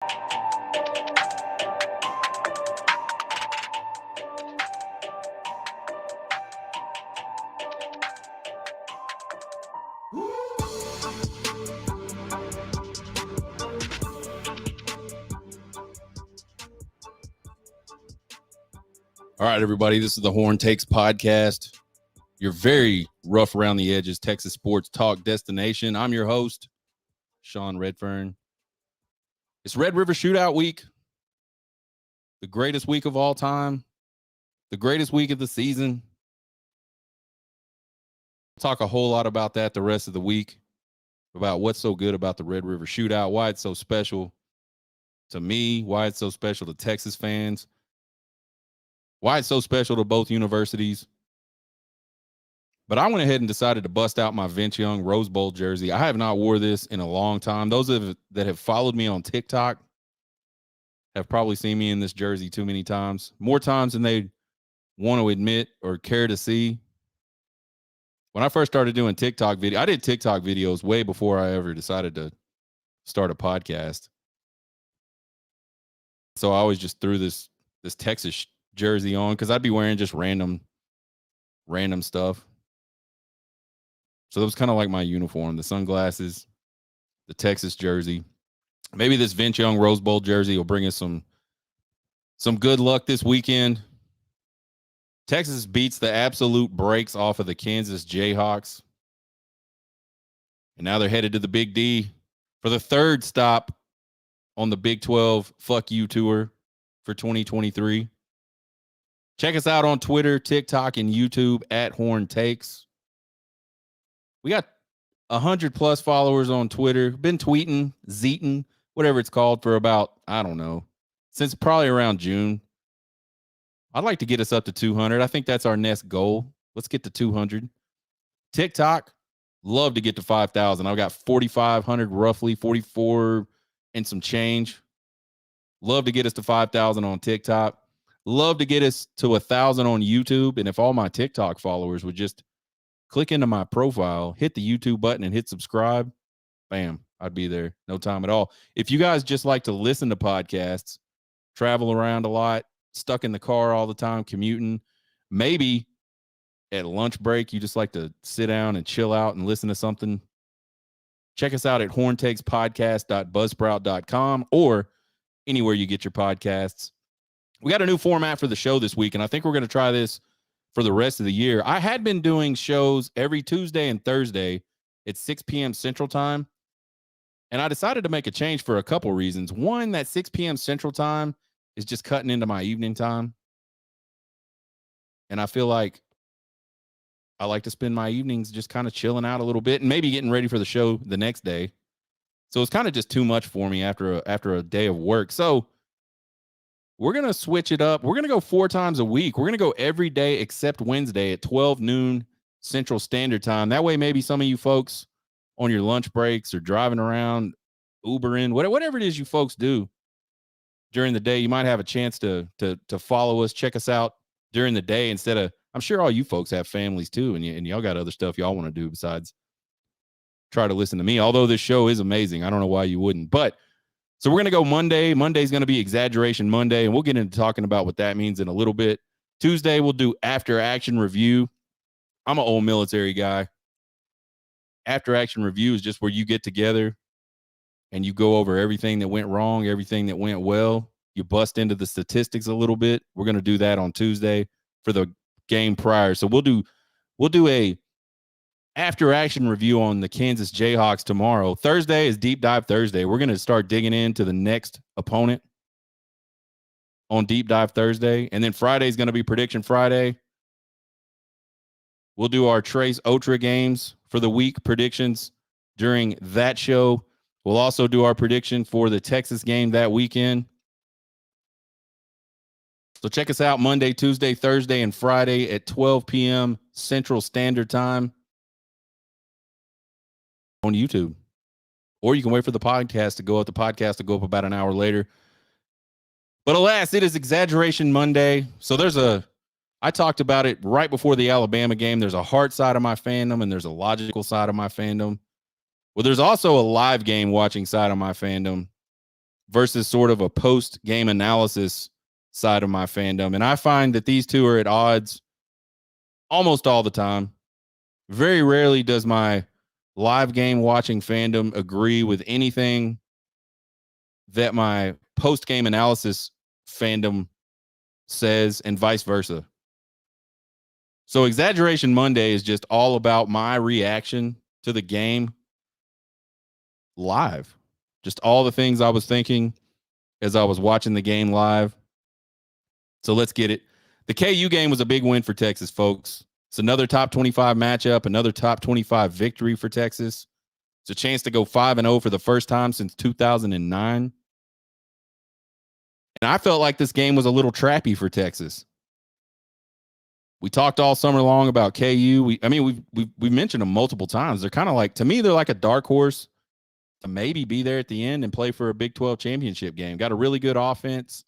All right, everybody, this is the Horn Takes podcast, your very rough around the edges Texas sports talk destination. I'm your host, Sean Redfern. It's Red River Shootout week, the greatest week of all time, the greatest week of the season. We'll talk a whole lot about that the rest of the week, about what's so good about the Red River Shootout, why it's so special to me, why it's so special to Texas fans, why it's so special to both universities. But I went ahead and decided to bust out my Vince Young Rose Bowl jersey. I have not wore this in a long time. Those that have followed me on TikTok have probably seen me in this jersey too many times, more times than they want to admit or care to see. When I first started doing TikTok video, I did TikTok videos way before I ever decided to start a podcast. So I always just threw this Texas jersey on because I'd be wearing just random stuff. So that was kind of like my uniform, the sunglasses, the Texas jersey. Maybe this Vince Young Rose Bowl jersey will bring us some good luck this weekend. Texas beats the absolute brakes off of the Kansas Jayhawks. And now they're headed to the Big D for the third stop on the Big 12 Fuck You Tour for 2023. Check us out on Twitter, TikTok, and YouTube at Horn Takes. We got 100 plus followers on Twitter. Been tweeting, zeeting, whatever it's called, for about, I don't know, since probably around June. I'd like to get us up to 200. I think that's our next goal. Let's get to 200. TikTok, love to get to 5,000. I've got 4,500 roughly, 44 and some change. Love to get us to 5,000 on TikTok. Love to get us to 1,000 on YouTube. And if all my TikTok followers would just click into my profile, hit the YouTube button and hit subscribe, bam, I'd be there. No time at all. If you guys just like to listen to podcasts, travel around a lot, stuck in the car all the time, commuting, maybe at lunch break, you just like to sit down and chill out and listen to something, check us out at horntakespodcast.buzzsprout.com or anywhere you get your podcasts. We got a new format for the show this week, and I think we're going to try this for the rest of the year. I had been doing shows every Tuesday and Thursday at 6 p.m. Central Time, and I decided to make a change for a couple reasons. One, that 6 p.m. Central Time is just cutting into my evening time, and I feel like I like to spend my evenings just kind of chilling out a little bit and maybe getting ready for the show the next day. So it's kind of just too much for me after a day of work. So we're going to switch it up. We're going to go 4 times a week. We're going to go every day except Wednesday at 12 noon Central Standard Time. That way, maybe some of you folks on your lunch breaks or driving around, Ubering, whatever it is you folks do during the day, you might have a chance to follow us, check us out during the day instead of, I'm sure all you folks have families too, and y'all got other stuff y'all want to do besides try to listen to me, although this show is amazing. I don't know why you wouldn't. But so we're going to go Monday. Monday's going to be Exaggeration Monday, and we'll get into talking about what that means in a little bit. Tuesday, we'll do After Action Review. I'm an old military guy. After Action Review is just where you get together and you go over everything that went wrong, everything that went well. You bust into the statistics a little bit. We're going to do that on Tuesday for the game prior. So we'll do a After Action Review on the Kansas Jayhawks tomorrow. Thursday is Deep Dive Thursday. We're going to start digging into the next opponent on Deep Dive Thursday. And then Friday is going to be Prediction Friday. We'll do our Trace Otra games for the week predictions during that show. We'll also do our prediction for the Texas game that weekend. So check us out Monday, Tuesday, Thursday, and Friday at 12 p.m. Central Standard Time on YouTube. Or you can wait for the podcast to go up. The podcast to go up about an hour later. But alas, it is Exaggeration Monday. So I talked about it right before the Alabama game. There's a heart side of my fandom and there's a logical side of my fandom. Well, there's also a live game watching side of my fandom. versus sort of a post-game analysis side of my fandom. And I find that these two are at odds almost all the time. Very rarely does my live game watching fandom agree with anything that my post-game analysis fandom says, and vice versa. So Exaggeration Monday is just all about my reaction to the game live. Just all the things I was thinking as I was watching the game live. So let's get it. The KU game was a big win for Texas, folks. It's another top 25 matchup, another top 25 victory for Texas. It's a chance to go 5-0 for the first time since 2009. And I felt like this game was a little trappy for Texas. We talked all summer long about KU. We've mentioned them multiple times. They're kind of like, to me, they're like a dark horse to maybe be there at the end and play for a Big 12 championship game. Got a really good offense.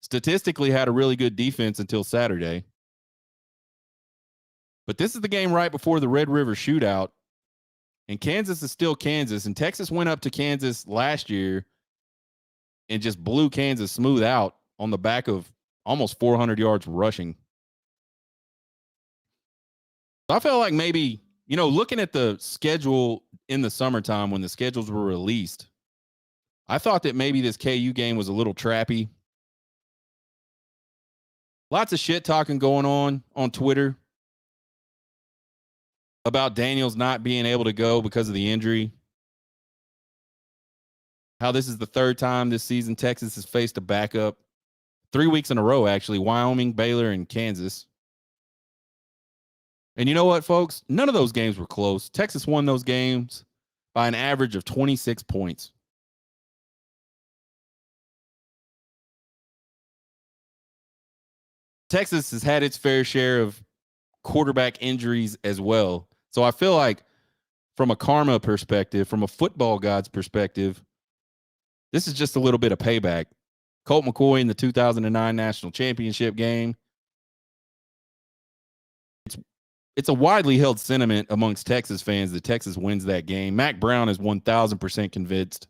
Statistically had a really good defense until Saturday. But this is the game right before the Red River Shootout. And Kansas is still Kansas. And Texas went up to Kansas last year and just blew Kansas smooth out on the back of almost 400 yards rushing. I felt like maybe, looking at the schedule in the summertime when the schedules were released, I thought that maybe this KU game was a little trappy. Lots of shit talking going on Twitter about Daniels not being able to go because of the injury. How this is the third time this season Texas has faced a backup. 3 weeks in a row, actually. Wyoming, Baylor, and Kansas. And you know what, folks? None of those games were close. Texas won those games by an average of 26 points. Texas has had its fair share of quarterback injuries as well. So I feel like from a karma perspective, from a football god's perspective, this is just a little bit of payback. Colt McCoy in the 2009 national championship game. It's a widely held sentiment amongst Texas fans that Texas wins that game. Mac Brown is 1,000% convinced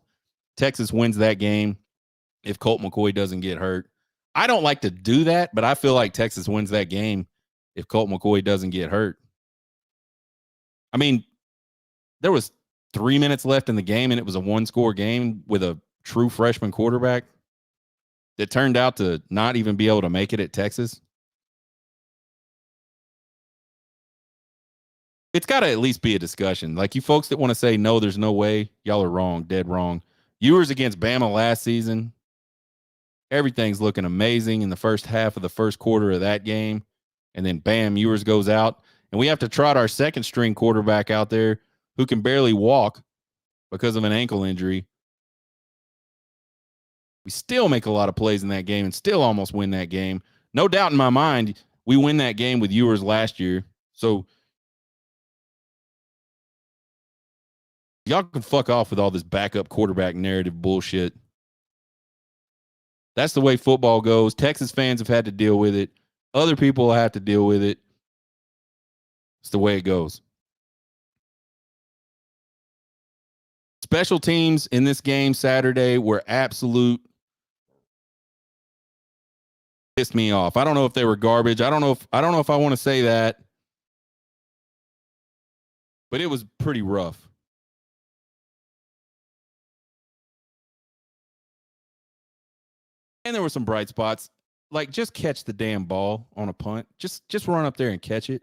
Texas wins that game if Colt McCoy doesn't get hurt. I don't like to do that, but I feel like Texas wins that game if Colt McCoy doesn't get hurt. I mean, there was 3 minutes left in the game, and it was a one-score game with a true freshman quarterback that turned out to not even be able to make it at Texas. It's got to at least be a discussion. Like, you folks that want to say, no, there's no way, y'all are wrong, dead wrong. Ewers against Bama last season, everything's looking amazing in the first half of the first quarter of that game. And then, bam, Ewers goes out. And we have to trot our second-string quarterback out there who can barely walk because of an ankle injury. We still make a lot of plays in that game and still almost win that game. No doubt in my mind, we win that game with Ewers last year. So y'all can fuck off with all this backup quarterback narrative bullshit. That's the way football goes. Texas fans have had to deal with it. Other people have to deal with it. It's the way it goes. Special teams in this game Saturday were absolute. Pissed me off. I don't know if they were garbage. I don't know if I want to say that. But it was pretty rough. And there were some bright spots. Like, just catch the damn ball on a punt. Just run up there and catch it.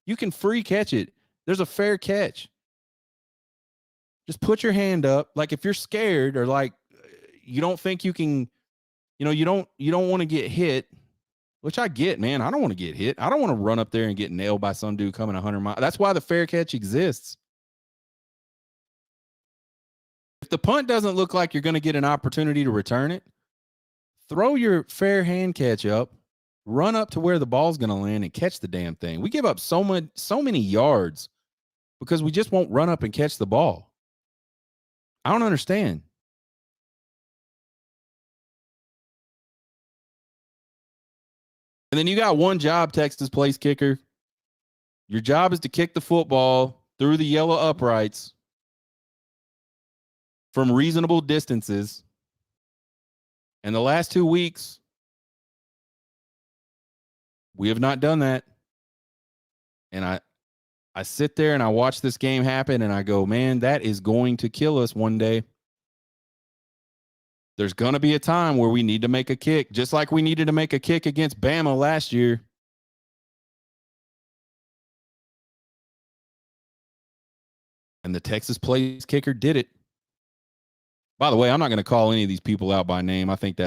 You can free catch it. There's a fair catch. Just put your hand up. Like, if you're scared or like you don't think you can, you don't want to get hit, which I get, man. I don't want to get hit. I don't want to run up there and get nailed by some dude coming 100 miles. That's why the fair catch exists. If the punt doesn't look like you're going to get an opportunity to return it, throw your fair hand catch up, run up to where the ball's going to land and catch the damn thing. We give up so many yards because we just won't run up and catch the ball. I don't understand. And then you got one job, Texas place kicker. Your job is to kick the football through the yellow uprights from reasonable distances And the last 2 weeks, we have not done that. And I sit there and I watch this game happen and I go, man, that is going to kill us one day. There's going to be a time where we need to make a kick, just like we needed to make a kick against Bama last year. And the Texas place kicker did it. By the way, I'm not going to call any of these people out by name. I think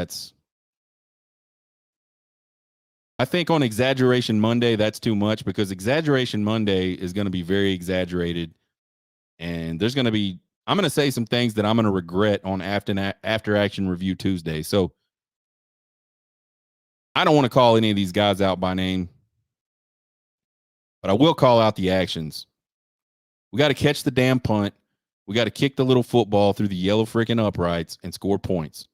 on Exaggeration Monday, that's too much, because Exaggeration Monday is going to be very exaggerated. And I'm going to say some things that I'm going to regret on after action review Tuesday. So I don't want to call any of these guys out by name, but I will call out the actions. We got to catch the damn punt. We got to kick the little football through the yellow freaking uprights and score points.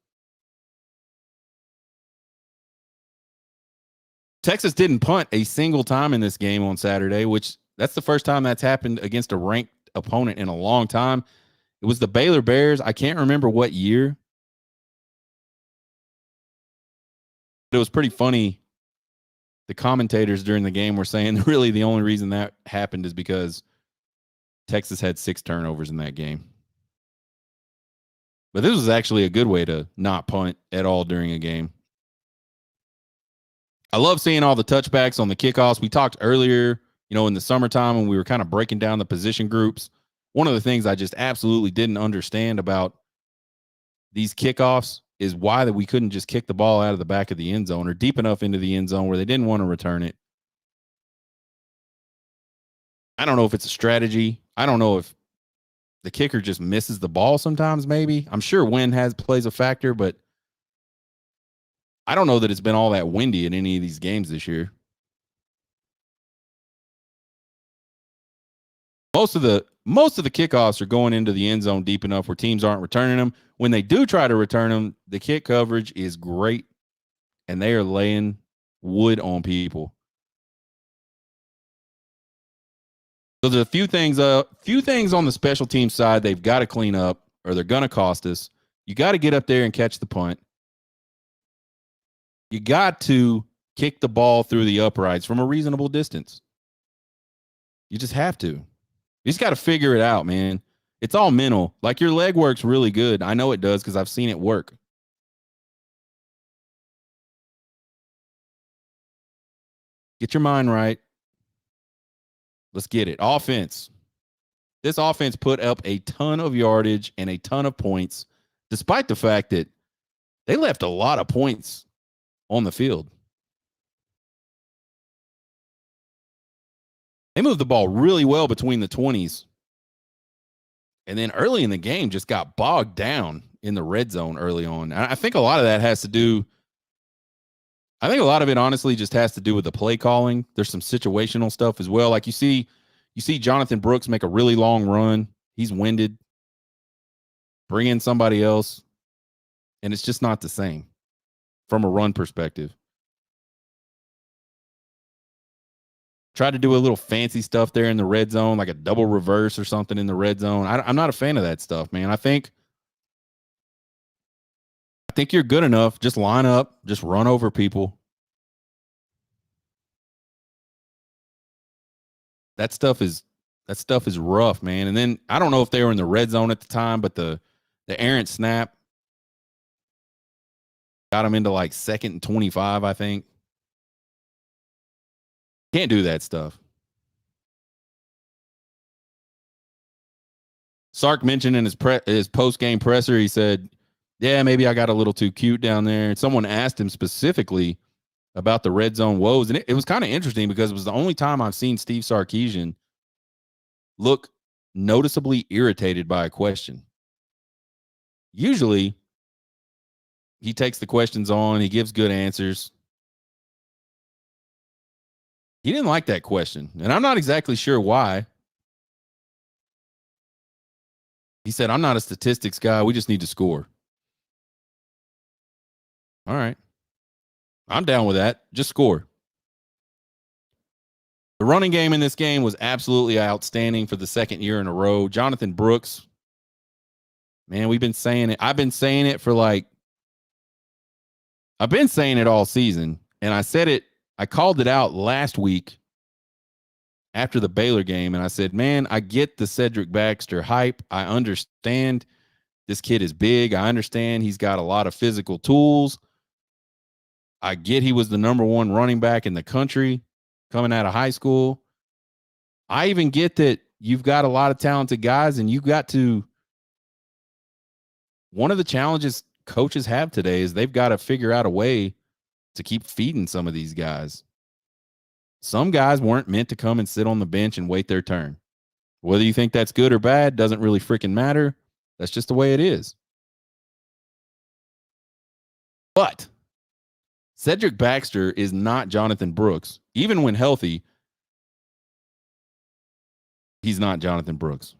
Texas didn't punt a single time in this game on Saturday, which that's the first time that's happened against a ranked opponent in a long time. It was the Baylor Bears. I can't remember what year. But it was pretty funny. The commentators during the game were saying really the only reason that happened is because Texas had 6 turnovers in that game. But this was actually a good way to not punt at all during a game. I love seeing all the touchbacks on the kickoffs. We talked earlier, in the summertime when we were kind of breaking down the position groups. One of the things I just absolutely didn't understand about these kickoffs is why that we couldn't just kick the ball out of the back of the end zone or deep enough into the end zone where they didn't want to return it. I don't know if it's a strategy. I don't know if the kicker just misses the ball sometimes, maybe. I'm sure wind plays a factor, but I don't know that it's been all that windy in any of these games this year. Most of the kickoffs are going into the end zone deep enough where teams aren't returning them. When they do try to return them, the kick coverage is great, and they are laying wood on people. So there's a few things on the special team side they've got to clean up, or they're going to cost us. You got to get up there and catch the punt. You got to kick the ball through the uprights from a reasonable distance. You just have to. You just got to figure it out, man. It's all mental. Like, your leg work's really good. I know it does because I've seen it work. Get your mind right. Let's get it. Offense. This offense put up a ton of yardage and a ton of points, despite the fact that they left a lot of points on the field. They moved the ball really well between the 20s. And then early in the game just got bogged down in the red zone early on. I think a lot of that has to do – I think a lot of it honestly just has to do with the play calling. There's some situational stuff as well. Like, you see Jonathan Brooks make a really long run. He's winded. Bring in somebody else. And it's just not the same from a run perspective. Tried to do a little fancy stuff there in the red zone, like a double reverse or something in the red zone. I'm not a fan of that stuff, man. I think you're good enough. Just line up, just run over people. That stuff is rough, man. And then I don't know if they were in the red zone at the time, but the errant snap got them into like 2nd and 25, I think. Can't do that stuff. Sark mentioned in his post-game presser, he said, yeah, maybe I got a little too cute down there. And someone asked him specifically about the red zone woes. And it was kind of interesting because it was the only time I've seen Steve Sarkisian look noticeably irritated by a question. Usually, he takes the questions on, he gives good answers. He didn't like that question, and I'm not exactly sure why. He said, I'm not a statistics guy. We just need to score. All right. I'm down with that. Just score. The running game in this game was absolutely outstanding for the 2nd year in a row. Jonathan Brooks, man, we've been saying it. I've been saying it for like I've been saying it all season, and I called it out last week after the Baylor game, and I said, man, I get the Cedric Baxter hype. I understand this kid is big. I understand he's got a lot of physical tools. I get he was the number one running back in the country coming out of high school. I even get that you've got a lot of talented guys, and you've got to. One of the challenges coaches have today is they've got to figure out a way to keep feeding some of these guys. Some guys weren't meant to come and sit on the bench and wait their turn. Whether you think that's good or bad doesn't really freaking matter. That's just the way it is. But Cedric Baxter is not Jonathan Brooks. Even when healthy, he's not Jonathan Brooks.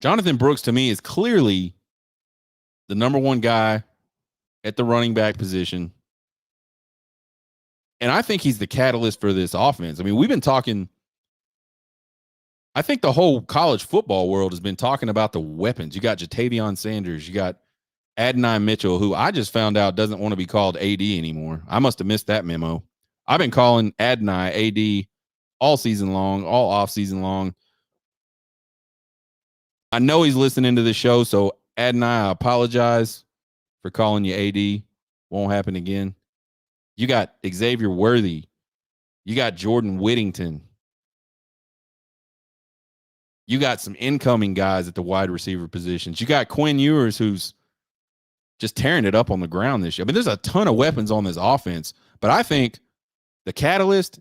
Jonathan Brooks, to me, is clearly the number one guy at the running back position. And I think he's the catalyst for this offense. I mean, we've been talking. I think the whole college football world has been talking about the weapons. You got Jatavion Sanders. You got Adonai Mitchell, who I just found out doesn't want to be called AD anymore. I must have missed that memo. I've been calling Adonai AD all season long, all off season long. I know he's listening to this show, so Adonai, I apologize for calling you AD. Won't happen again. You got Xavier Worthy. You got Jordan Whittington. You got some incoming guys at the wide receiver positions. You got Quinn Ewers, who's just tearing it up on the ground this year. I mean, there's a ton of weapons on this offense, but I think the catalyst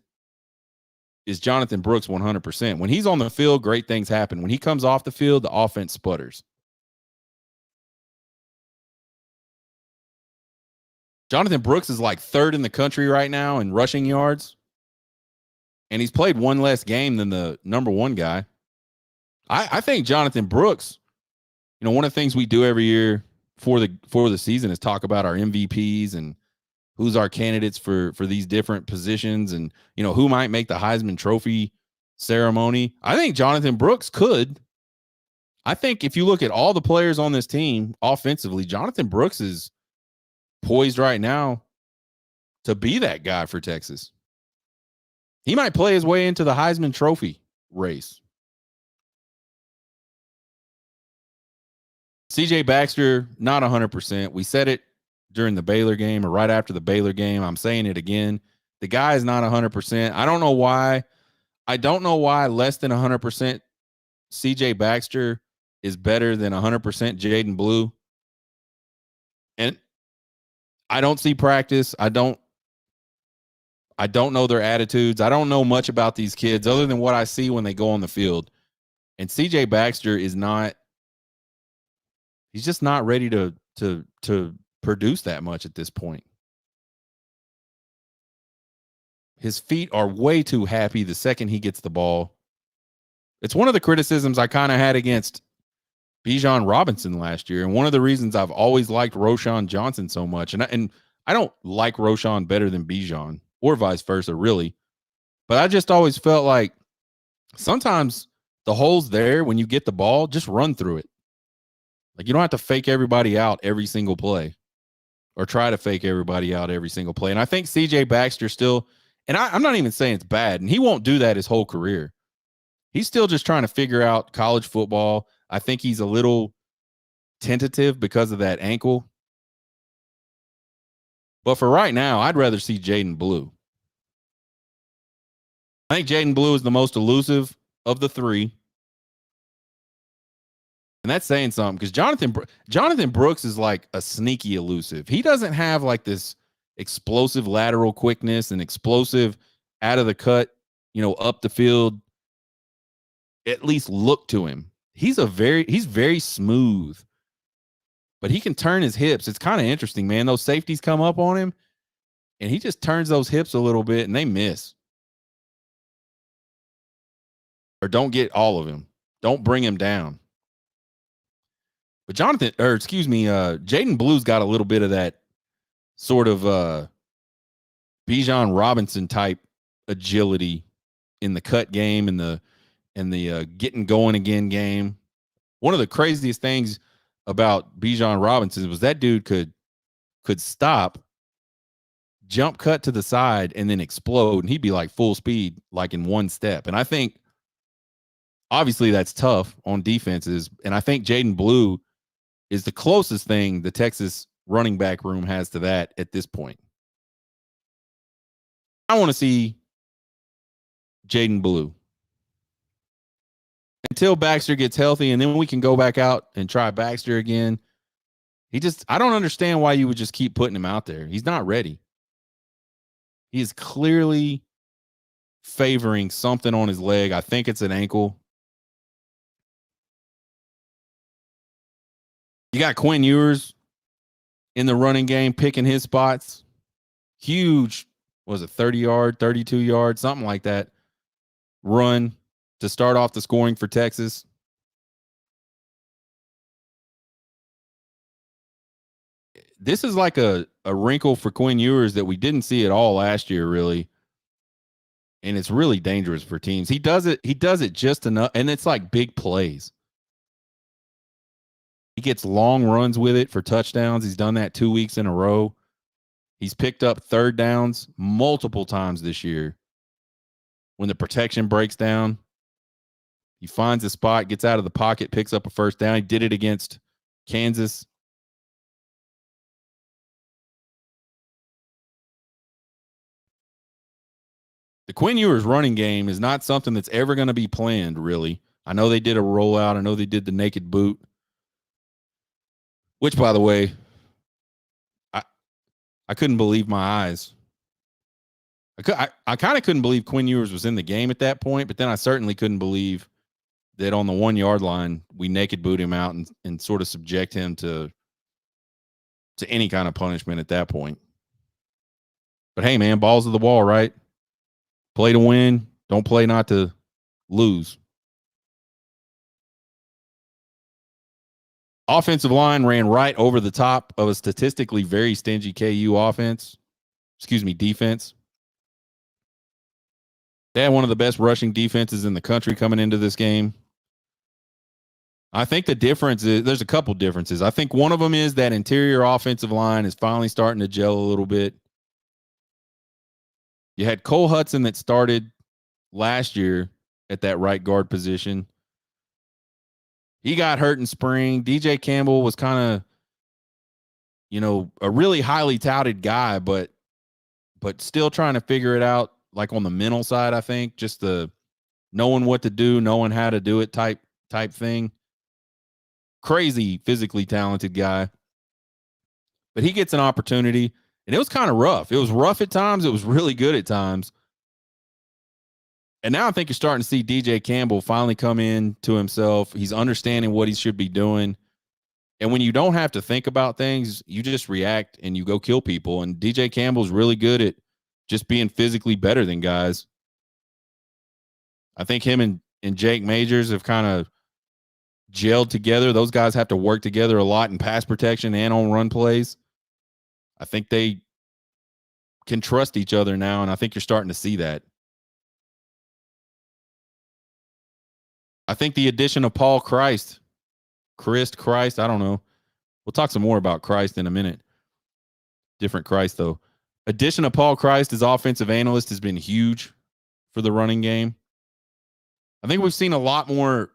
is Jonathan Brooks 100%. When he's on the field, great things happen. When he comes off the field, the offense sputters. Jonathan Brooks is like third in the country right now in rushing yards, and he's played one less game than the number one guy. I think Jonathan Brooks, one of the things we do every year for the season is talk about our MVPs and who's our candidates for these different positions, and who might make the Heisman Trophy ceremony. I think Jonathan Brooks could. I think if you look at all the players on this team offensively, Jonathan Brooks is poised right now to be that guy for Texas. He might play his way into the Heisman Trophy race. CJ Baxter, not 100%. We said it during the Baylor game or right after the Baylor game. I'm saying it again. The guy is not 100%. I don't know why. I don't know why less than 100% CJ Baxter is better than 100% Jaden Blue. And I don't see practice. I don't know their attitudes. I don't know much about these kids other than what I see when they go on the field. And CJ Baxter is not. He's just not ready to produce that much at this point. His feet are way too happy the second he gets the ball. It's one of the criticisms I kind of had against Bijan Robinson last year, and one of the reasons I've always liked Roschon Johnson so much. And I don't like Roschon better than Bijan, or vice versa, really. But I just always felt like sometimes the hole's there when you get the ball, just run through it. Like, you don't have to fake everybody out every single play or try to fake everybody out every single play. And I think CJ Baxter still, and I'm not even saying it's bad, and he won't do that his whole career. He's still just trying to figure out college football. I think he's a little tentative because of that ankle. But for right now, I'd rather see Jaden Blue. I think Jaden Blue is the most elusive of the three. And that's saying something, because Jonathan Brooks is like a sneaky elusive. He doesn't have like this explosive lateral quickness and explosive out of the cut, up the field, at least look to him. He's very smooth, but he can turn his hips. It's kind of interesting, man. Those safeties come up on him and he just turns those hips a little bit and they miss. Or don't get all of him. Don't bring him down. But Jaden Blue's got a little bit of that sort of Bijan Robinson type agility in the cut game and the getting going again game. One of the craziest things about Bijan Robinson was that dude could could stop, jump cut to the side, and then explode, and he'd be like full speed, like in one step. And I think obviously that's tough on defenses. And I think Jaden Blue is the closest thing the Texas running back room has to that at this point. I want to see Jaden Blue until Baxter gets healthy, and then we can go back out and try Baxter again. I don't understand why you would just keep putting him out there. He's not ready. He is clearly favoring something on his leg. I think it's an ankle. You got Quinn Ewers in the running game, picking his spots. Huge, was it 30-yard, 32-yard, something like that run to start off the scoring for Texas. This is like a wrinkle for Quinn Ewers that we didn't see at all last year, really. And it's really dangerous for teams. He does it just enough, and it's like big plays. He gets long runs with it for touchdowns. He's done that 2 weeks in a row. He's picked up third downs multiple times this year. When the protection breaks down, he finds a spot, gets out of the pocket, picks up a first down. He did it against Kansas. The Quinn Ewers running game is not something that's ever going to be planned, really. I know they did a rollout. I know they did the naked boot, which, by the way, I couldn't believe my eyes. I kind of couldn't believe Quinn Ewers was in the game at that point, but then I certainly couldn't believe that on the 1 yard line, we naked boot him out and sort of subject him to any kind of punishment at that point. But hey, man, balls to the wall, right? Play to win. Don't play not to lose. Offensive line ran right over the top of a statistically very stingy KU defense. They had one of the best rushing defenses in the country coming into this game. I think the difference is there's a couple differences. I think one of them is that interior offensive line is finally starting to gel a little bit. You had Cole Hudson that started last year at that right guard position. He got hurt in spring. DJ Campbell was kind of, a really highly touted guy, but still trying to figure it out, like on the mental side, I think. Just the knowing what to do, knowing how to do it type thing. Crazy physically talented guy. But he gets an opportunity, and it was kind of rough. It was rough at times. It was really good at times. And now I think you're starting to see DJ Campbell finally come in to himself. He's understanding what he should be doing. And when you don't have to think about things, you just react and you go kill people. And DJ Campbell's really good at just being physically better than guys. I think him and Jake Majors have kind of gelled together. Those guys have to work together a lot in pass protection and on run plays. I think they can trust each other now, and I think you're starting to see that. I think the addition of Paul Christ, I don't know. We'll talk some more about Christ in a minute. Different Christ, though. Addition of Paul Christ as offensive analyst has been huge for the running game. I think we've seen a lot more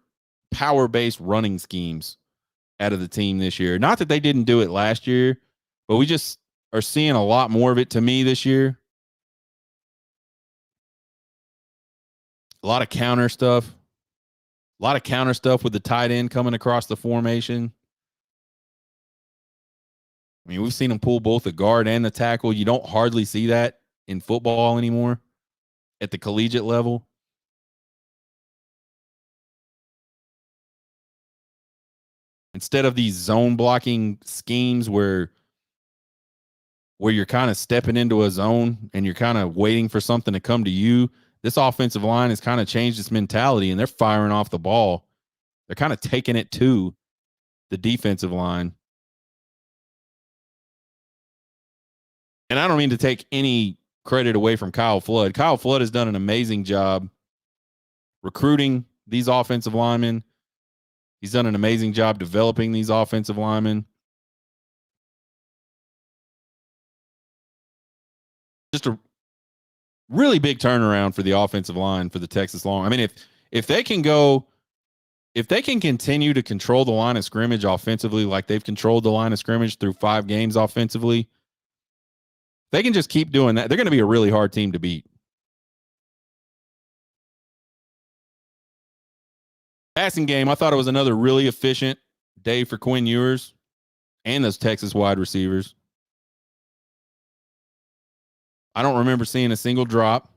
power-based running schemes out of the team this year. Not that they didn't do it last year, but we just are seeing a lot more of it to me this year. A lot of counter stuff. A lot of counter stuff with the tight end coming across the formation. I mean, we've seen them pull both the guard and the tackle. You don't hardly see that in football anymore at the collegiate level. Instead of these zone blocking schemes where you're kind of stepping into a zone and you're kind of waiting for something to come to you, this offensive line has kind of changed its mentality, and they're firing off the ball. They're kind of taking it to the defensive line. And I don't mean to take any credit away from Kyle Flood. Kyle Flood has done an amazing job recruiting these offensive linemen. He's done an amazing job developing these offensive linemen. just a really big turnaround for the offensive line for the Texas Long. I mean, if they can continue to control the line of scrimmage offensively like they've controlled the line of scrimmage through 5 games offensively, they can just keep doing that. They're going to be a really hard team to beat. Passing game, I thought it was another really efficient day for Quinn Ewers and those Texas wide receivers. I don't remember seeing a single drop.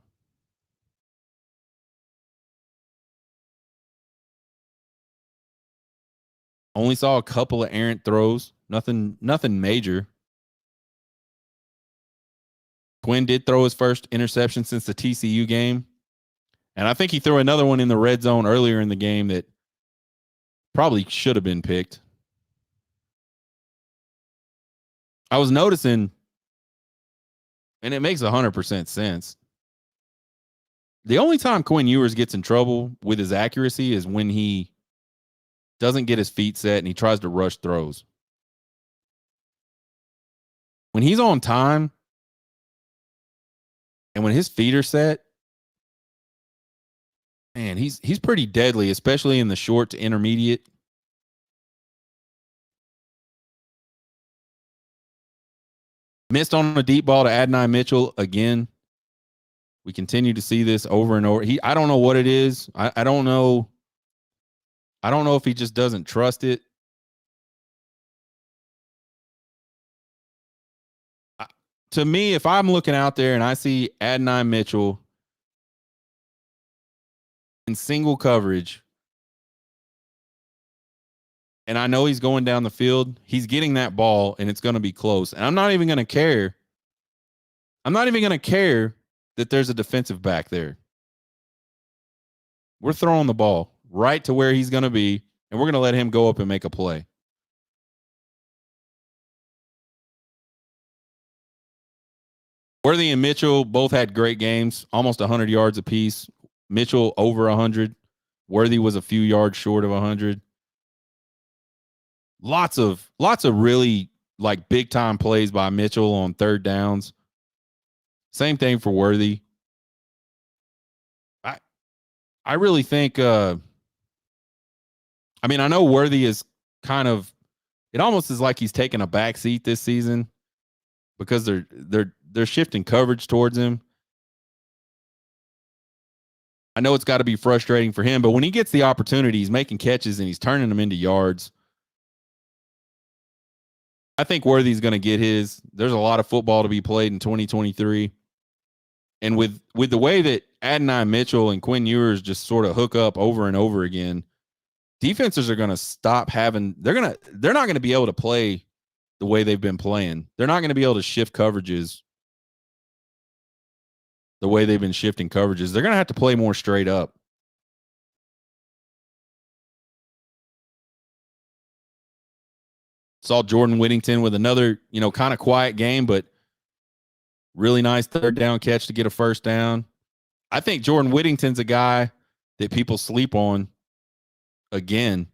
Only saw a couple of errant throws. Nothing major. Quinn did throw his first interception since the TCU game. And I think he threw another one in the red zone earlier in the game that probably should have been picked. I was noticing, and it makes 100% sense, the only time Quinn Ewers gets in trouble with his accuracy is when he doesn't get his feet set and he tries to rush throws. When he's on time and when his feet are set, man, he's pretty deadly, especially in the short to intermediate. Missed on a deep ball to Adonai Mitchell again. We continue to see this over and over. I don't know what it is. I don't know. I don't know if he just doesn't trust it. To me, if I'm looking out there and I see Adonai Mitchell in single coverage, and I know he's going down the field, he's getting that ball and it's going to be close. And I'm not even going to care. I'm not even going to care that there's a defensive back there. We're throwing the ball right to where he's going to be, and we're going to let him go up and make a play. Worthy and Mitchell both had great games, almost 100 yards apiece. Mitchell over 100. Worthy was a few yards short of 100. Lots of really like big time plays by Mitchell on third downs. Same thing for Worthy. I really think I mean, I know Worthy is kind of, it almost is like he's taking a back seat this season because they're shifting coverage towards him. I know it's got to be frustrating for him, but when he gets the opportunity, he's making catches and he's turning them into yards. I think Worthy's going to get his. There's a lot of football to be played in 2023. And with the way that Adonai Mitchell and Quinn Ewers just sort of hook up over and over again, defenses are going to stop having, they're not going to be able to play the way they've been playing. They're not going to be able to shift coverages the way they've been shifting coverages. They're going to have to play more straight up. Saw Jordan Whittington with another, kind of quiet game, but really nice third down catch to get a first down. I think Jordan Whittington's a guy that people sleep on again.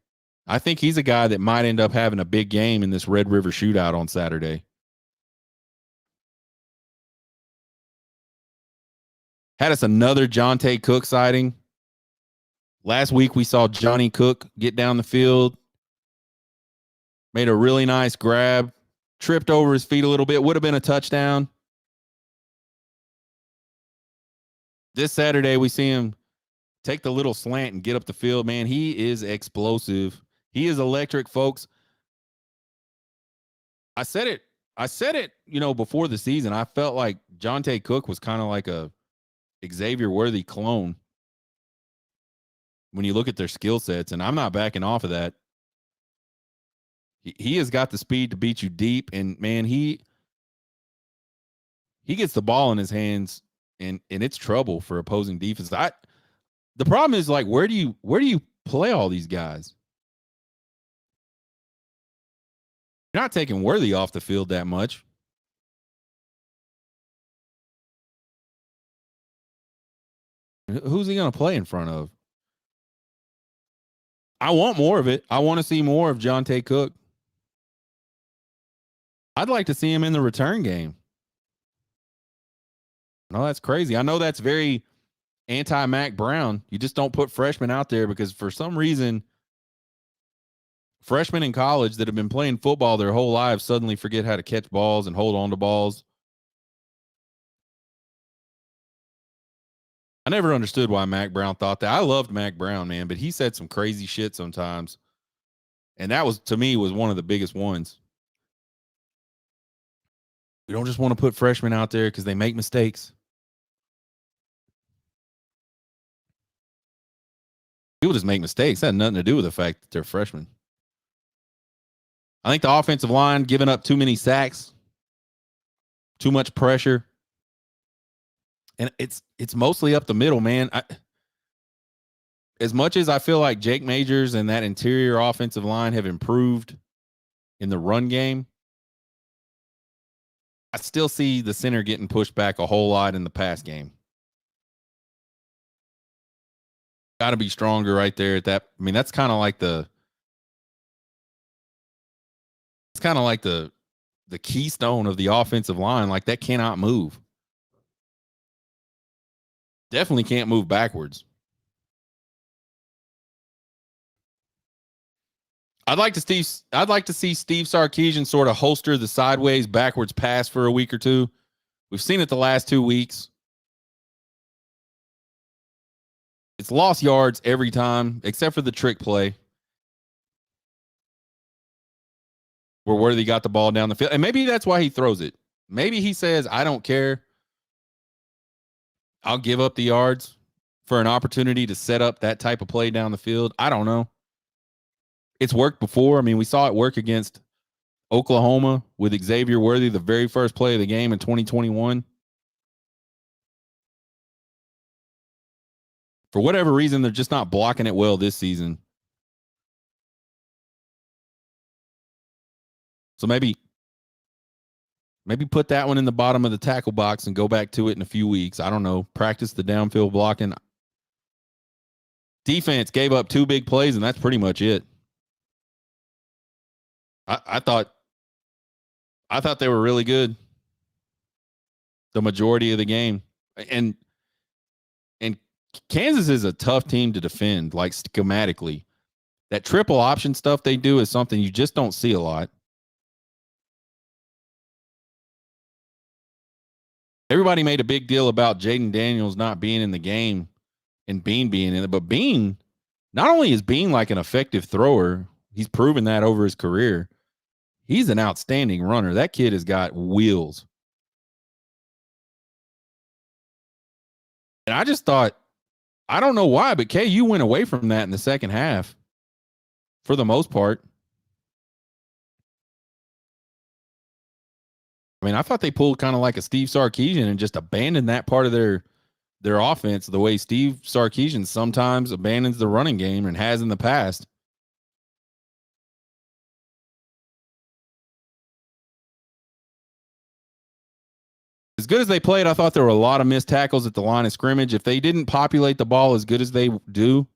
I think he's a guy that might end up having a big game in this Red River Shootout on Saturday. Had us another Jonte Cook sighting. Last week we saw Johnny Cook get down the field, made a really nice grab, tripped over his feet a little bit, would have been a touchdown. This Saturday, we see him take the little slant and get up the field. Man, he is explosive. He is electric, folks. I said it, before the season. I felt like Jonte Cook was kind of like a Xavier Worthy clone when you look at their skill sets, and I'm not backing off of that. He has got the speed to beat you deep, and man, he gets the ball in his hands, and it's trouble for opposing defense. The problem is, like, where do you play all these guys? You're not taking Worthy off the field that much. Who's he going to play in front of? I want more of it. I want to see more of Jonte Cook. I'd like to see him in the return game. No, that's crazy. I know that's very anti-Mac Brown. You just don't put freshmen out there because for some reason, freshmen in college that have been playing football their whole lives suddenly forget how to catch balls and hold on to balls. I never understood why Mac Brown thought that. I loved Mac Brown, man, but he said some crazy shit sometimes. And that was, to me, was one of the biggest ones. We don't just want to put freshmen out there because they make mistakes. People just make mistakes. That had nothing to do with the fact that they're freshmen. I think the offensive line giving up too many sacks, too much pressure. And it's mostly up the middle, man. As much as I feel like Jake Majors and that interior offensive line have improved in the run game, I still see the center getting pushed back a whole lot in the pass game. Got to be stronger right there at that. I mean, that's kind of like the keystone of the offensive line. Like, that cannot move. Definitely can't move backwards. I'd like to see Steve Sarkisian sort of holster the sideways backwards pass for a week or two. We've seen it the last 2 weeks. It's lost yards every time, except for the trick play where Worthy got the ball down the field. And maybe that's why he throws it. Maybe he says, I don't care. I'll give up the yards for an opportunity to set up that type of play down the field. I don't know. It's worked before. I mean, we saw it work against Oklahoma with Xavier Worthy, the very first play of the game in 2021. For whatever reason, they're just not blocking it well this season. So maybe put that one in the bottom of the tackle box and go back to it in a few weeks. I don't know. Practice the downfield blocking. Defense gave up 2 big plays, and that's pretty much it. I thought they were really good the majority of the game. And Kansas is a tough team to defend, like schematically. That triple option stuff they do is something you just don't see a lot. Everybody made a big deal about Jaden Daniels not being in the game and Bean being in it. But Bean, not only is Bean like an effective thrower, he's proven that over his career. He's an outstanding runner. That kid has got wheels. And I just thought, I don't know why, but KU went away from that in the second half for the most part. I mean, I thought they pulled kind of like a Steve Sarkisian and just abandoned that part of their offense the way Steve Sarkisian sometimes abandons the running game and has in the past. As good as they played, I thought there were a lot of missed tackles at the line of scrimmage. If they didn't populate the ball as good as they do,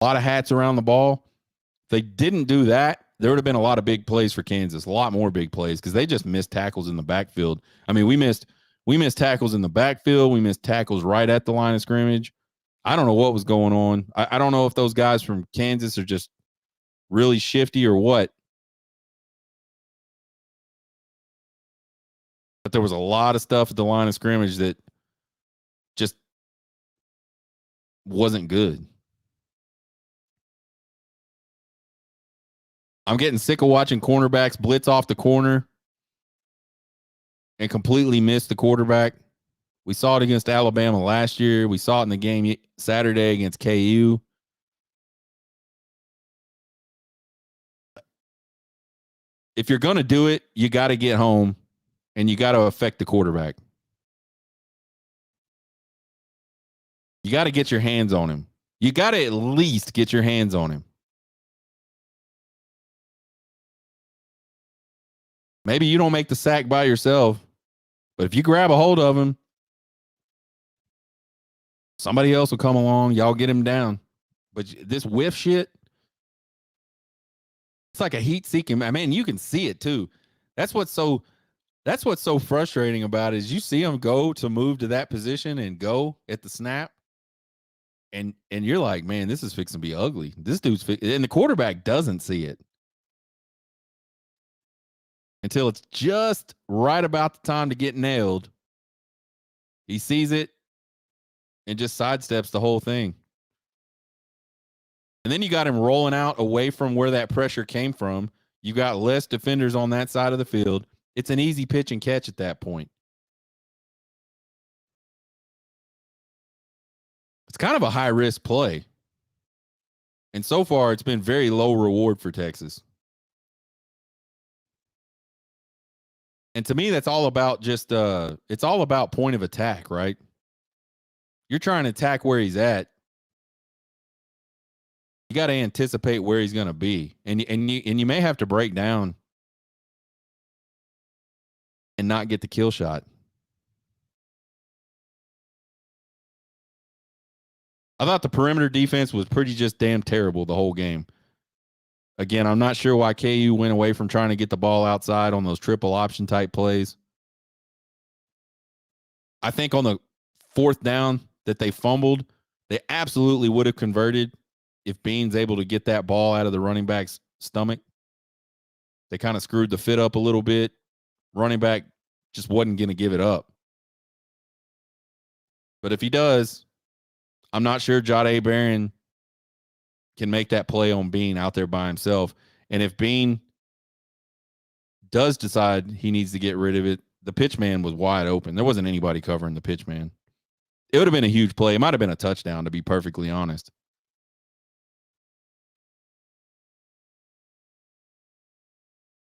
a lot of hats around the ball. If they didn't do that, there would have been a lot of big plays for Kansas, a lot more big plays because they just missed tackles in the backfield. I mean, we missed tackles in the backfield. We missed tackles right at the line of scrimmage. I don't know what was going on. I don't know if those guys from Kansas are just really shifty or what. But there was a lot of stuff at the line of scrimmage that just wasn't good. I'm getting sick of watching cornerbacks blitz off the corner and completely miss the quarterback. We saw it against Alabama last year. We saw it in the game Saturday against KU. If you're going to do it, you got to get home and you got to affect the quarterback. You got to get your hands on him. You got to at least get your hands on him. Maybe you don't make the sack by yourself, but if you grab a hold of him, somebody else will come along. Y'all get him down. But this whiff shit, it's like a heat-seeking. I mean, you can see it too. That's what's so That's what's so frustrating about it is you see him go to move to that position and go at the snap. And you're like, man, this is fixing to be ugly. This dude's and the quarterback doesn't see it until it's just right about the time to get nailed. He sees it and just sidesteps the whole thing. And then you got him rolling out away from where that pressure came from. You got less defenders on that side of the field. It's an easy pitch and catch at that point. It's kind of a high-risk play. And so far, it's been very low reward for Texas. And to me, that's all about just it's all about point of attack, right? You're trying to attack where he's at. You got to anticipate where he's going to be. And you may have to break down and not get the kill shot. I thought the perimeter defense was pretty just damn terrible the whole game. Again, I'm not sure why KU went away from trying to get the ball outside on those triple option type plays. I think on the fourth down that they fumbled, they absolutely would have converted if Bean's able to get that ball out of the running back's stomach. They kind of screwed the fit up a little bit. Running back just wasn't going to give it up. But if he does, I'm not sure Jahdae Barron can make that play on Bean out there by himself. And if Bean does decide he needs to get rid of it, the pitch man was wide open. There wasn't anybody covering the pitch man. It would have been a huge play. It might have been a touchdown, to be perfectly honest.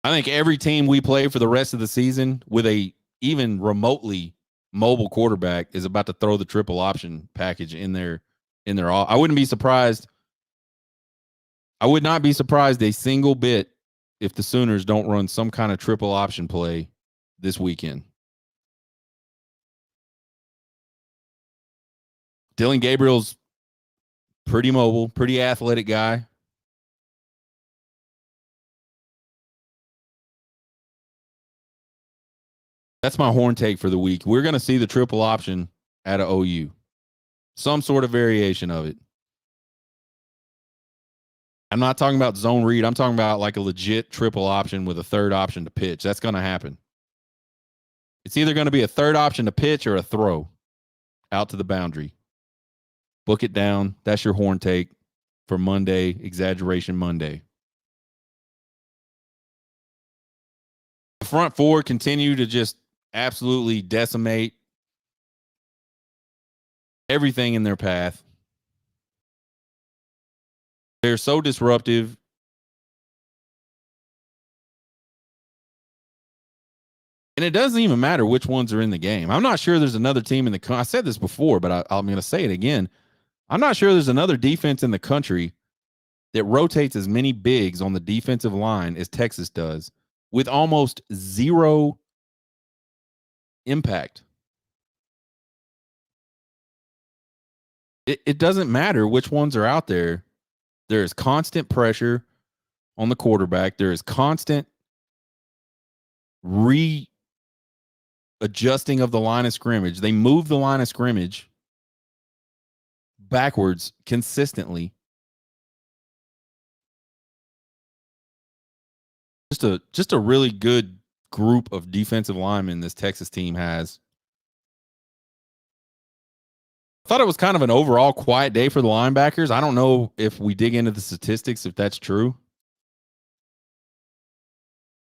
I think every team we play for the rest of the season with a even remotely mobile quarterback is about to throw the triple option package in their I wouldn't be surprised. I would not be surprised a single bit if the Sooners don't run some kind of triple option play this weekend. Dillon Gabriel's pretty mobile, pretty athletic guy. That's my horn take for the week. We're going to see the triple option at a OU. Some sort of variation of it. I'm not talking about zone read. I'm talking about like a legit triple option with a third option to pitch. That's going to happen. It's either going to be a third option to pitch or a throw out to the boundary. Book it down. That's your horn take for Monday, Exaggeration Monday. The front four continue to just absolutely decimate everything in their path. They're so disruptive. And it doesn't even matter which ones are in the game. I'm not sure there's another team in the I said this before, but I'm going to say it again. I'm not sure there's another defense in the country that rotates as many bigs on the defensive line as Texas does with almost zero impact. It doesn't matter which ones are out there. There is constant pressure on the quarterback. There is constant readjusting of the line of scrimmage. They move the line of scrimmage backwards consistently. Just a really good group of defensive linemen this Texas team has. I thought it was kind of an overall quiet day for the linebackers. I don't know if we dig into the statistics, if that's true.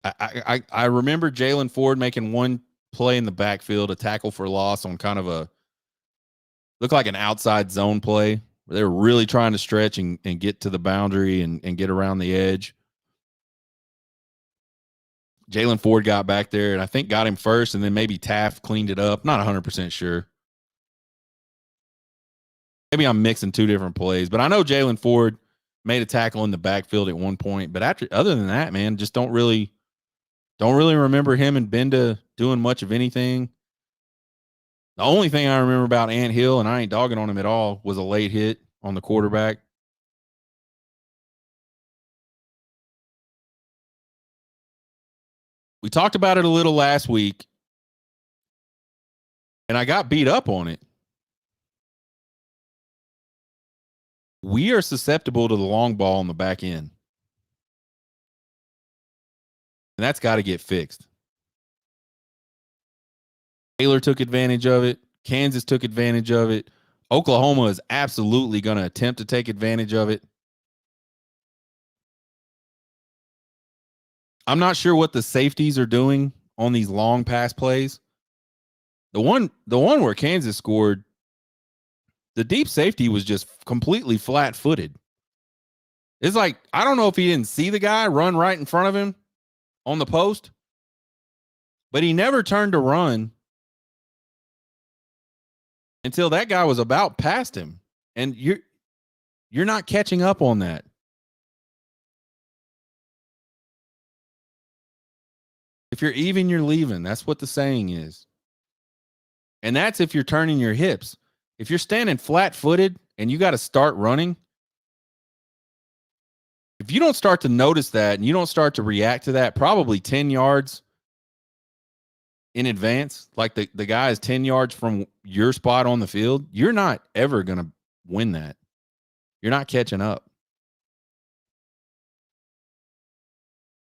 I remember Jaylen Ford making one play in the backfield, a tackle for loss on kind of a looked like an outside zone play where they were really trying to stretch and get to the boundary and get around the edge. Jaylen Ford got back there and I think got him first, and then maybe Taft cleaned it up. Not 100% sure. Maybe I'm mixing two different plays, but I know Jaylen Ford made a tackle in the backfield at one point. But other than that, man, just don't really remember him and Benda doing much of anything. The only thing I remember about Ant Hill, and I ain't dogging on him at all, was a late hit on the quarterback. We talked about it a little last week, and I got beat up on it. We are susceptible to the long ball on the back end. And that's got to get fixed. Baylor took advantage of it. Kansas took advantage of it. Oklahoma is absolutely going to attempt to take advantage of it. I'm not sure what the safeties are doing on these long pass plays. The one where Kansas scored, the deep safety was just completely flat-footed. It's like, I don't know if he didn't see the guy run right in front of him on the post, but he never turned to run until that guy was about past him. And you're not catching up on that. If you're even, you're leaving. That's what the saying is. And that's if you're turning your hips. If you're standing flat-footed and you got to start running, if you don't start to notice that and you don't start to react to that probably 10 yards in advance, like the guy is 10 yards from your spot on the field, you're not ever going to win that. You're not catching up.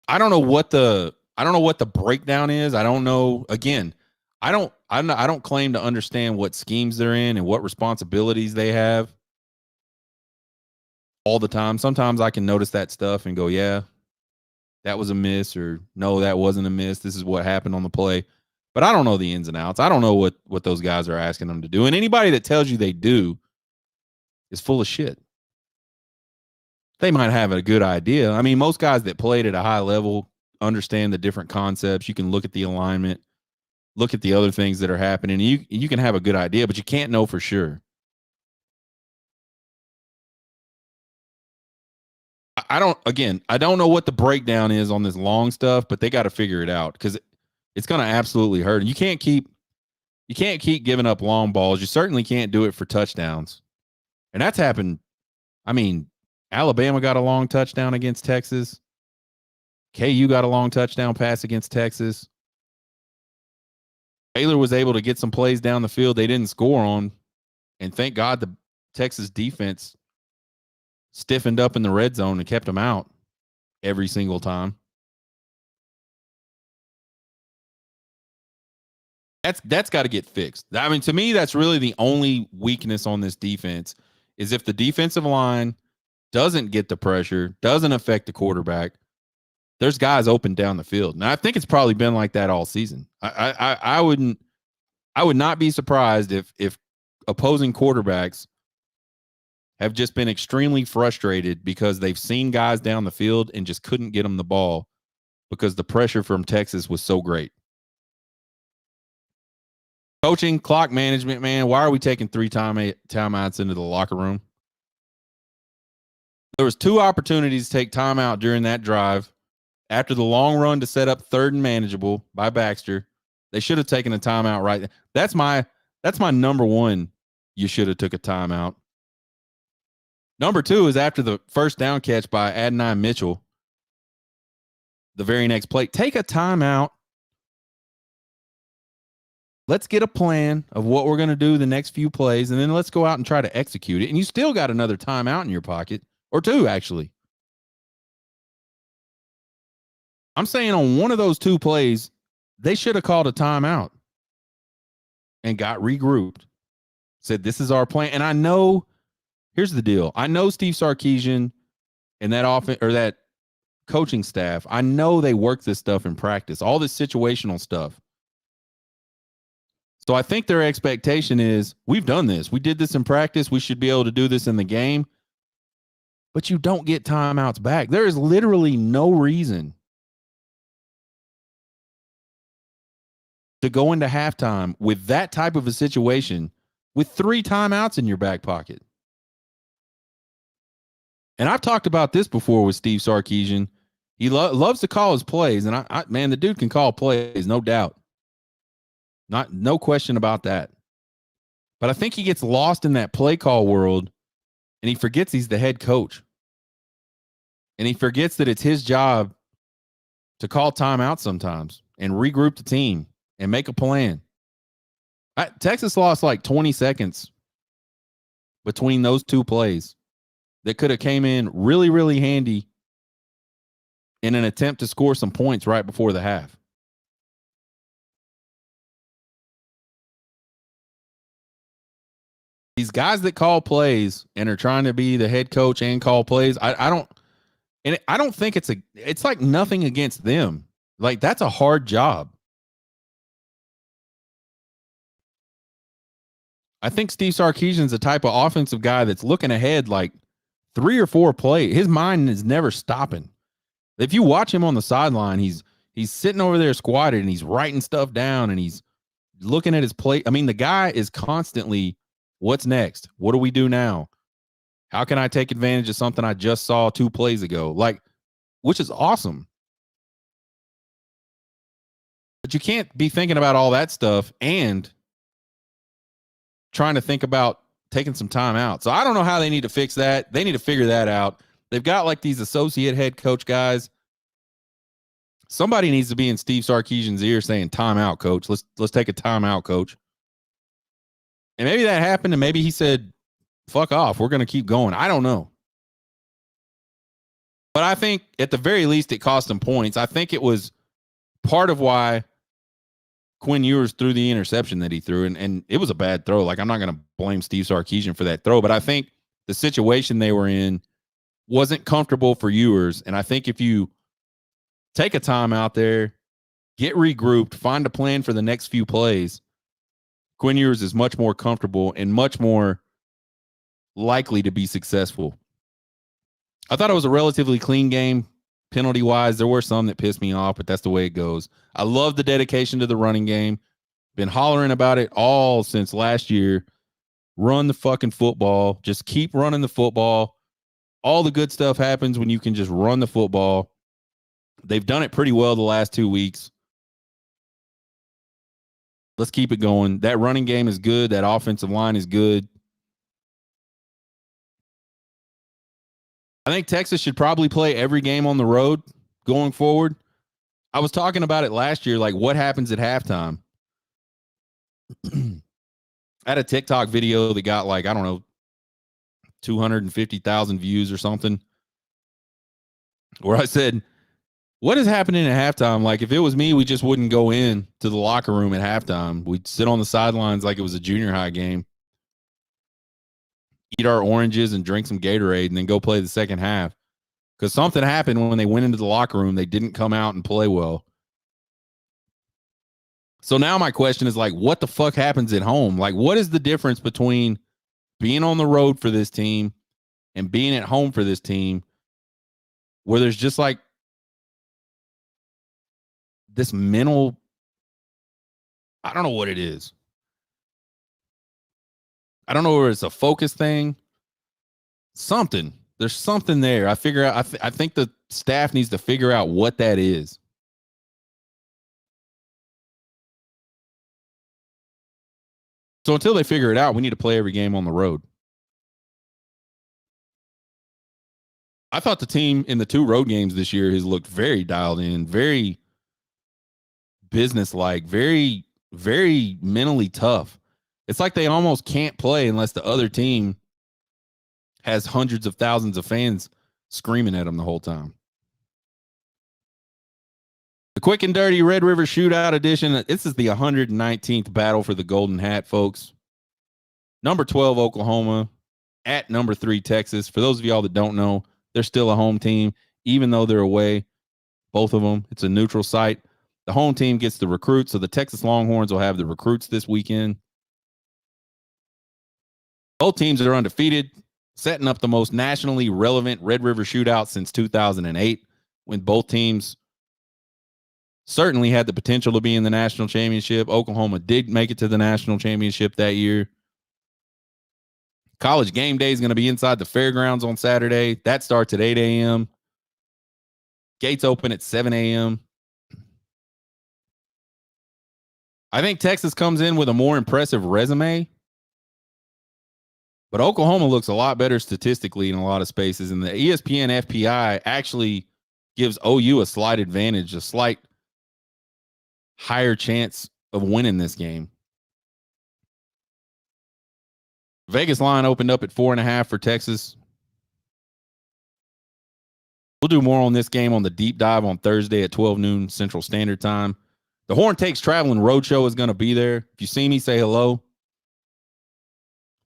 I don't know what the breakdown is. I don't know. Again, I don't claim to understand what schemes they're in and what responsibilities they have all the time. Sometimes I can notice that stuff and go, yeah, that was a miss, or no, that wasn't a miss. This is what happened on the play. But I don't know the ins and outs. I don't know what those guys are asking them to do. And anybody that tells you they do is full of shit. They might have a good idea. I mean, most guys that played at a high level understand the different concepts. You can look at the alignment, look at the other things that are happening. You can have a good idea, but you can't know for sure. I don't know what the breakdown is on this long stuff, but they got to figure it out because it's going to absolutely hurt. You can't keep giving up long balls. You certainly can't do it for touchdowns. And that's happened. I mean, Alabama got a long touchdown against Texas. KU got a long touchdown pass against Texas. Baylor was able to get some plays down the field they didn't score on. And thank God the Texas defense stiffened up in the red zone and kept them out every single time. That's got to get fixed. I mean, to me, that's really the only weakness on this defense is if the defensive line doesn't get the pressure, doesn't affect the quarterback, there's guys open down the field. And I think it's probably been like that all season. I would not be surprised if opposing quarterbacks have just been extremely frustrated because they've seen guys down the field and just couldn't get them the ball because the pressure from Texas was so great. Coaching, clock management, man. Why are we taking 3 timeouts into the locker room? There was 2 opportunities to take timeout during that drive. After the long run to set up 3rd and manageable by Baxter, they should have taken a timeout right there. That's my number one. You should have took a timeout. Number 2 is after the first down catch by Adonai Mitchell. The very next play, take a timeout. Let's get a plan of what we're going to do the next few plays, and then let's go out and try to execute it. And you still got another timeout in your pocket, or 2, actually. I'm saying on one of those 2 plays, they should have called a timeout and got regrouped. Said, this is our plan. And I know, here's the deal. I know Steve Sarkisian and that coaching staff, I know they work this stuff in practice, all this situational stuff. So I think their expectation is, we've done this. We did this in practice. We should be able to do this in the game. But you don't get timeouts back. There is literally no reason to go into halftime with that type of a situation with 3 timeouts in your back pocket. And I've talked about this before with Steve Sarkisian. He loves to call his plays. And man, the dude can call plays, no doubt. No question about that. But I think he gets lost in that play call world and he forgets he's the head coach. And he forgets that it's his job to call timeout sometimes and regroup the team and make a plan. Texas lost like 20 seconds between those two plays that could have came in really, really handy in an attempt to score some points right before the half. These guys that call plays and are trying to be the head coach and call plays, I don't think it's like nothing against them. Like, that's a hard job. I think Steve Sarkisian's the type of offensive guy that's looking ahead like 3 or 4 plays. His mind is never stopping. If you watch him on the sideline, he's sitting over there squatted and he's writing stuff down and he's looking at his plate. I mean, the guy is constantly, what's next? What do we do now? How can I take advantage of something I just saw 2 plays ago? Like, which is awesome. But you can't be thinking about all that stuff and trying to think about taking some time out. So I don't know how they need to fix that. They need to figure that out. They've got like these associate head coach guys. Somebody needs to be in Steve Sarkisian's ear saying, time out, coach. Let's take a time out, coach. And maybe that happened and maybe he said, fuck off. We're going to keep going. I don't know. But I think at the very least it cost him points. I think it was part of why Quinn Ewers threw the interception that he threw, and it was a bad throw. Like, I'm not going to blame Steve Sarkisian for that throw, but I think the situation they were in wasn't comfortable for Ewers, and I think if you take a time out there, get regrouped, find a plan for the next few plays, Quinn Ewers is much more comfortable and much more likely to be successful. I thought it was a relatively clean game. Penalty-wise, there were some that pissed me off, but that's the way it goes. I love the dedication to the running game. Been hollering about it all since last year. Run the fucking football. Just keep running the football. All the good stuff happens when you can just run the football. They've done it pretty well the last 2 weeks. Let's keep it going. That running game is good. That offensive line is good. I think Texas should probably play every game on the road going forward. I was talking about it last year, like what happens at halftime. I had a TikTok video that got like, I don't know, 250,000 views or something, where I said, what is happening at halftime? Like, if it was me, we just wouldn't go in to the locker room at halftime. We'd sit on the sidelines like it was a junior high game, eat our oranges and drink some Gatorade, and then go play the second half. Because something happened when they went into the locker room. They didn't come out and play well. So now my question is, like, what the fuck happens at home? Like, what is the difference between being on the road for this team and being at home for this team, where there's just like this mental, I don't know what it is. I don't know whether it's a focus thing. Something. There's something there. I think the staff needs to figure out what that is. So until they figure it out, we need to play every game on the road. I thought the team in the 2 road games this year has looked very dialed in, very businesslike, very, very mentally tough. It's like they almost can't play unless the other team has hundreds of thousands of fans screaming at them the whole time. The quick and dirty Red River Shootout edition. This is the 119th battle for the Golden Hat, folks. Number 12, Oklahoma, at number 3, Texas. For those of y'all that don't know, they're still a home team, even though they're away. Both of them. It's a neutral site. The home team gets the recruits, so the Texas Longhorns will have the recruits this weekend. Both teams are undefeated, setting up the most nationally relevant Red River Shootout since 2008, when both teams certainly had the potential to be in the national championship. Oklahoma did make it to the national championship that year. College game day is going to be inside the fairgrounds on Saturday. That starts at 8 a.m. Gates open at 7 a.m. I think Texas comes in with a more impressive resume, but Oklahoma looks a lot better statistically in a lot of spaces. And the ESPN FPI actually gives OU a slight advantage, a slight higher chance of winning this game. Vegas line opened up at 4.5 for Texas. We'll do more on this game on the deep dive on Thursday at 12 noon Central Standard Time. The Horn Takes Traveling Roadshow is going to be there. If you see me, say hello.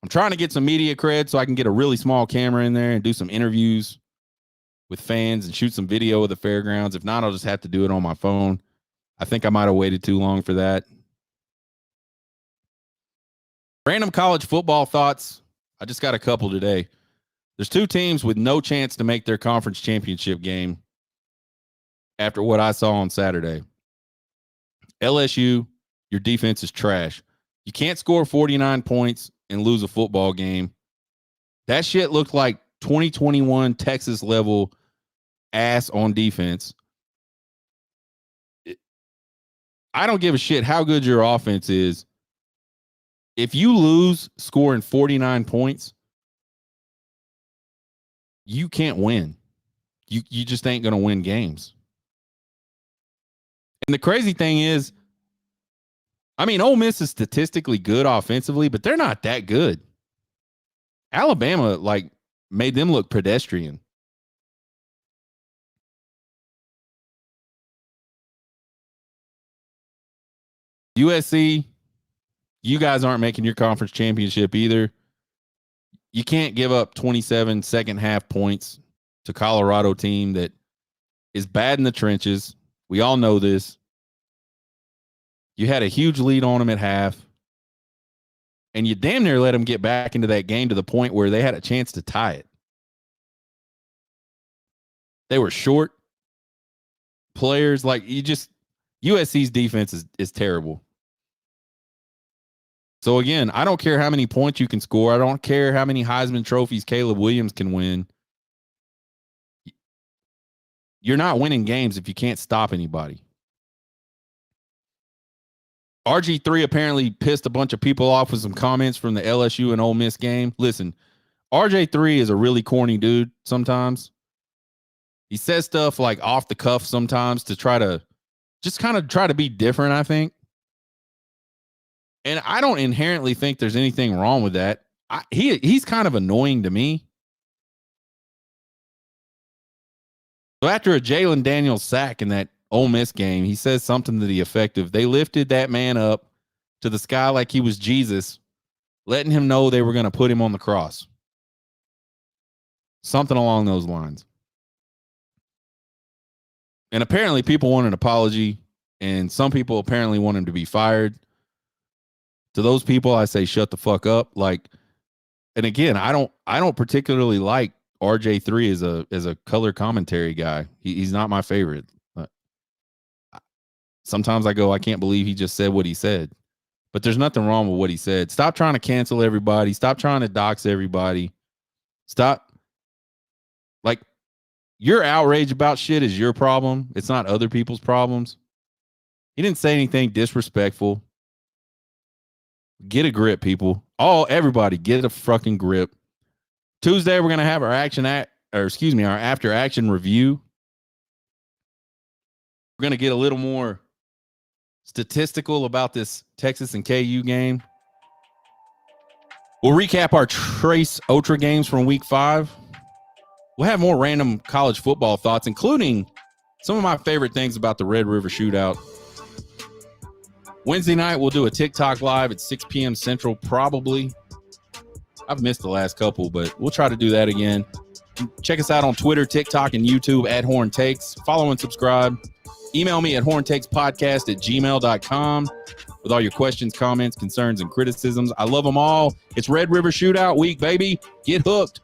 I'm trying to get some media cred so I can get a really small camera in there and do some interviews with fans and shoot some video of the fairgrounds. If not, I'll just have to do it on my phone. I think I might have waited too long for that. Random college football thoughts. I just got a couple today. There's two teams with no chance to make their conference championship game after what I saw on Saturday. LSU, your defense is trash. You can't score 49 points and lose a football game. That shit looked like 2021 Texas level ass on defense. I don't give a shit how good your offense is. If you lose scoring 49 points, you can't win. You just ain't going to win games. And the crazy thing is, I mean, Ole Miss is statistically good offensively, but they're not that good. Alabama, made them look pedestrian. USC, you guys aren't making your conference championship either. You can't give up 27 second half points to Colorado team that is bad in the trenches. We all know this. You had a huge lead on them at half, and you damn near let them get back into that game to the point where they had a chance to tie it. They were short players. USC's defense is terrible. So again, I don't care how many points you can score. I don't care how many Heisman trophies Caleb Williams can win. You're not winning games if you can't stop anybody. RG3 apparently pissed a bunch of people off with some comments from the LSU and Ole Miss game. Listen, RJ3 is a really corny dude sometimes. He says stuff like off the cuff sometimes to try to be different, I think. And I don't inherently think there's anything wrong with that. He's kind of annoying to me. So after a Jalen Daniels sack in that Ole Miss game, he says something to the effect of, they lifted that man up to the sky like he was Jesus, letting him know they were going to put him on the cross. Something along those lines. And apparently people want an apology, and some people apparently want him to be fired. To those people, I say, shut the fuck up. And again, I don't particularly like RJ3 as a color commentary guy. He's not my favorite. Sometimes I go, I can't believe he just said what he said. But there's nothing wrong with what he said. Stop trying to cancel everybody. Stop trying to dox everybody. Stop. Your outrage about shit is your problem. It's not other people's problems. He didn't say anything disrespectful. Get a grip, people. Everybody get a fucking grip. Tuesday, we're going to have our after action review. We're going to get a little more statistical about this Texas and KU game. We'll recap our Trace Ultra games from week 5. We'll have more random college football thoughts, including some of my favorite things about the Red River Shootout. Wednesday night, we'll do a TikTok live at 6 p.m. Central, probably. I've missed the last couple, but we'll try to do that again. Check us out on Twitter, TikTok, and YouTube at Horn Takes. Follow and subscribe. Email me at horntakespodcast@gmail.com with all your questions, comments, concerns, and criticisms. I love them all. It's Red River Shootout week, baby. Get hooked.